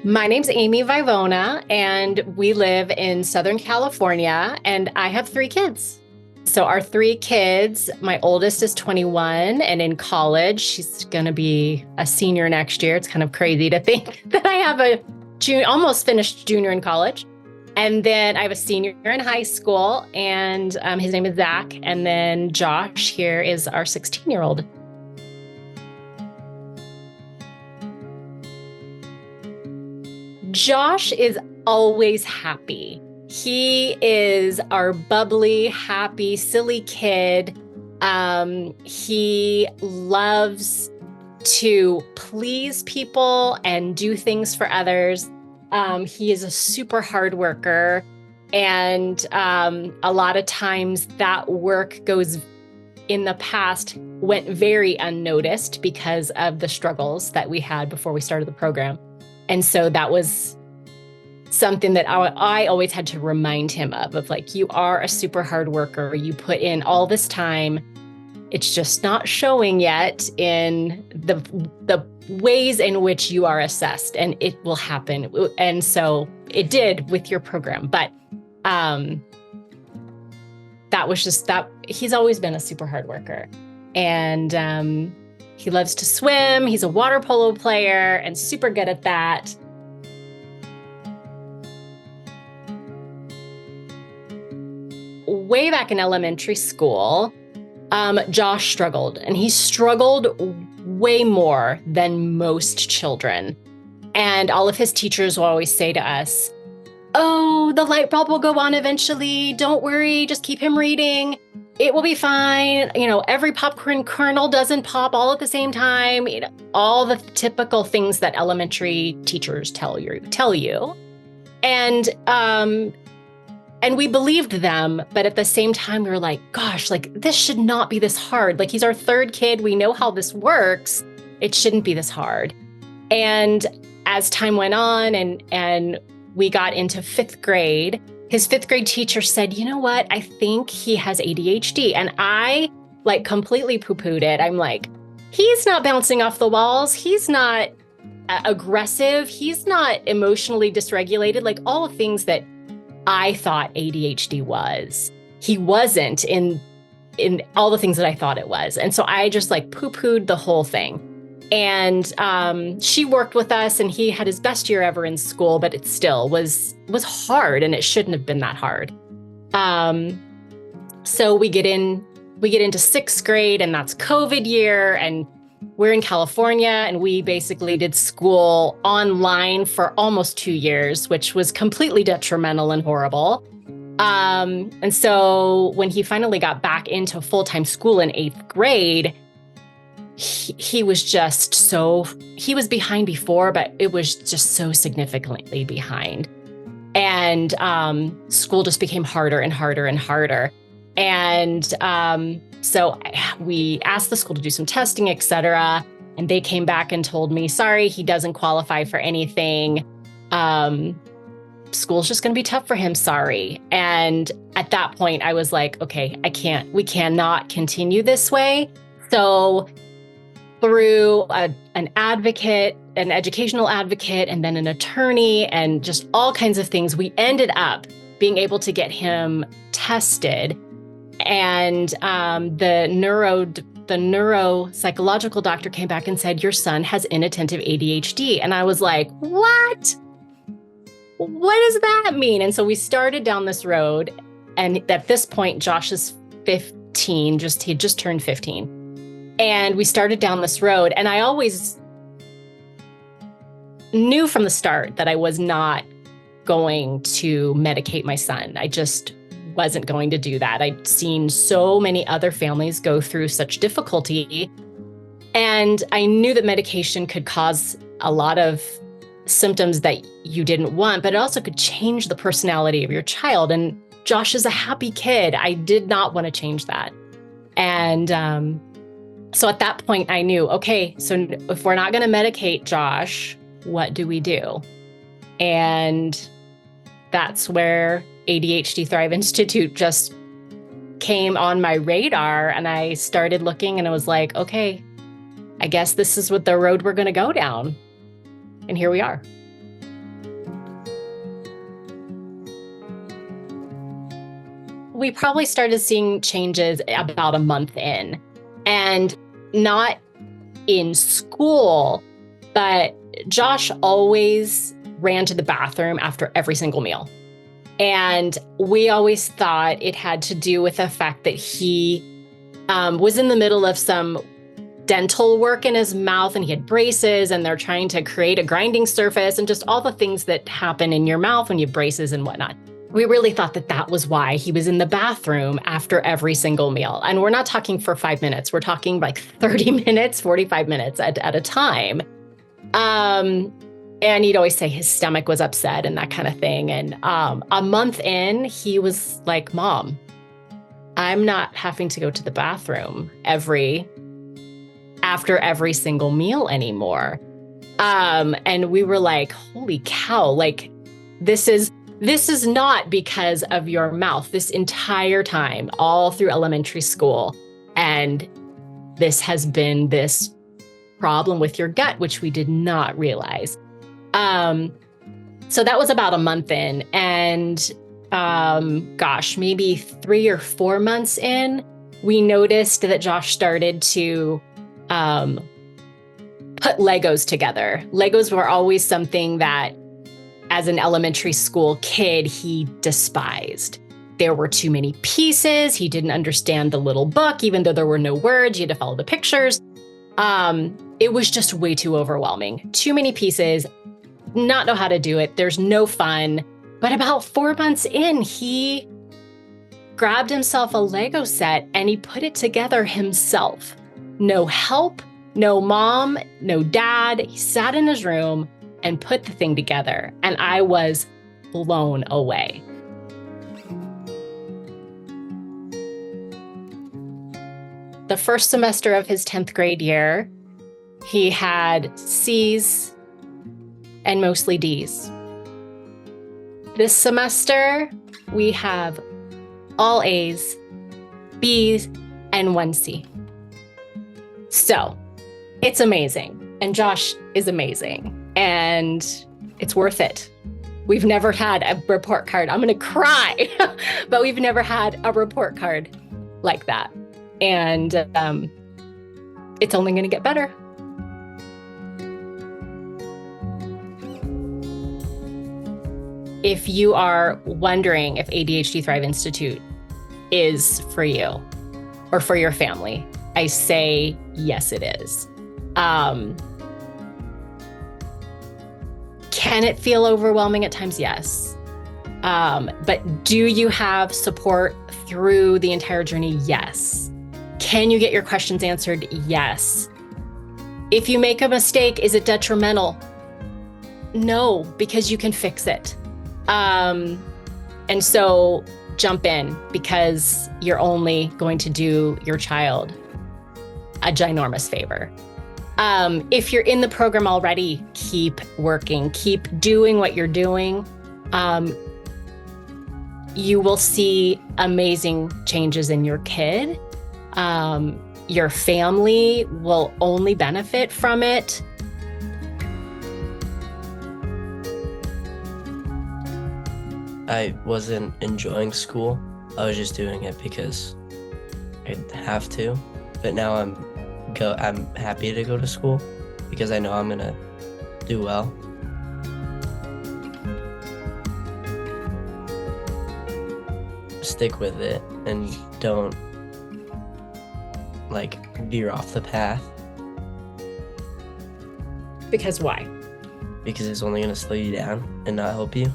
My name's Amy Vivona, and we live in Southern California, and I have three kids. So our three kids, my oldest is 21 and in college. She's going to be a senior next year. It's kind of crazy to think that I have a almost finished junior in college. And then I have a senior in high school, and his name is Zach. And then Josh here is our 16-year-old. Josh is always happy. He is our bubbly, happy, silly kid. He loves to please people and do things for others. He is a super hard worker. And a lot of times that work in the past went very unnoticed because of the struggles that we had before we started the program. And so that was something that I always had to remind him of like, you are a super hard worker. You put in all this time. It's just not showing yet in the ways in which you are assessed, and it will happen. And so it did with your program. But that was just that. He's always been a super hard worker. And he loves to swim. He's a water polo player and super good at that. Way back in elementary school, Josh struggled, and he struggled way more than most children. And all of his teachers will always say to us, "Oh, the light bulb will go on eventually. Don't worry, just keep him reading. It will be fine. You know, every popcorn kernel doesn't pop all at the same time." You know, all the typical things that elementary teachers tell you. And we believed them, but at the same time, we were like, gosh, like this should not be this hard. Like he's our third kid. We know how this works. It shouldn't be this hard. And as time went on and we got into fifth grade, his fifth grade teacher said, "You know what? I think he has ADHD." And I like completely poo-pooed it. I'm like, he's not bouncing off the walls. He's not aggressive. He's not emotionally dysregulated. Like all the things that I thought ADHD was. He wasn't in all the things that I thought it was. And so I just like poo-pooed the whole thing. And she worked with us, and he had his best year ever in school, but it still was hard, and it shouldn't have been that hard. So we get into sixth grade, and that's COVID year, and we're in California, and we basically did school online for almost 2 years, which was completely detrimental and horrible. And so when he finally got back into full-time school in eighth grade, he was he was behind before, but it was just so significantly behind. And school just became harder and harder and harder. And so we asked the school to do some testing, et cetera. And they came back and told me, sorry, he doesn't qualify for anything. School's just going to be tough for him. Sorry. And at that point I was like, okay, we cannot continue this way. So through an advocate, an educational advocate, and then an attorney, and just all kinds of things, we ended up being able to get him tested. And the neuropsychological doctor came back and said, "Your son has inattentive ADHD." And I was like, what? What does that mean? And so we started down this road. And at this point, Josh is 15, he had just turned 15. And we started down this road. And I always knew from the start that I was not going to medicate my son. I just wasn't going to do that. I'd seen so many other families go through such difficulty. And I knew that medication could cause a lot of symptoms that you didn't want, but it also could change the personality of your child. And Josh is a happy kid. I did not want to change that. And so at that point I knew, okay, so if we're not going to medicate Josh, what do we do? And that's where ADHD Thrive Institute just came on my radar, and I started looking, and I was like, okay, I guess this is what the road we're going to go down. And here we are. we probably started seeing changes about a month in, and not in school, but Josh always ran to the bathroom after every single meal. And we always thought it had to do with the fact that he was in the middle of some dental work in his mouth, and he had braces, and they're trying to create a grinding surface and just all the things that happen in your mouth when you have braces and whatnot. We really thought that that was why he was in the bathroom after every single meal. And we're not talking for 5 minutes. We're talking like 30 minutes, 45 minutes at a time. And he'd always say his stomach was upset and that kind of thing. And a month in, he was like, Mom, I'm not having to go to the bathroom after every single meal anymore. And we were like, holy cow, like this is not because of your mouth this entire time, all through elementary school. And this has been this problem with your gut, which we did not realize. So that was about a month in, and maybe 3 or 4 months in, we noticed that Josh started to put Legos together. Legos were always something that, as an elementary school kid, he despised. There were too many pieces. He didn't understand the little book, even though there were no words. You had to follow the pictures. It was just way too overwhelming. Too many pieces, not know how to do it. There's no fun. But about 4 months in, he grabbed himself a Lego set and he put it together himself. No help, no mom, no dad. He sat in his room and put the thing together. And I was blown away. The first semester of his 10th grade year, he had C's and mostly D's. This semester, we have all A's, B's, and 1 C. So it's amazing. And Josh is amazing. And it's worth it. We've never had a report card. I'm going to cry, but we've never had a report card like that. And it's only going to get better. If you are wondering if ADHD Thrive Institute is for you or for your family, I say yes, it is. Can it feel overwhelming at times? Yes. But do you have support through the entire journey? Yes. Can you get your questions answered? Yes. If you make a mistake, is it detrimental? No, because you can fix it. And so jump in, because you're only going to do your child a ginormous favor. If you're in the program already, keep working, keep doing what you're doing. You will see amazing changes in your kid. Your family will only benefit from it. I wasn't enjoying school. I was just doing it because I'd have to. But now I'm happy to go to school because I know I'm gonna do well. Stick with it and don't veer off the path. Because why? Because it's only gonna slow you down and not help you.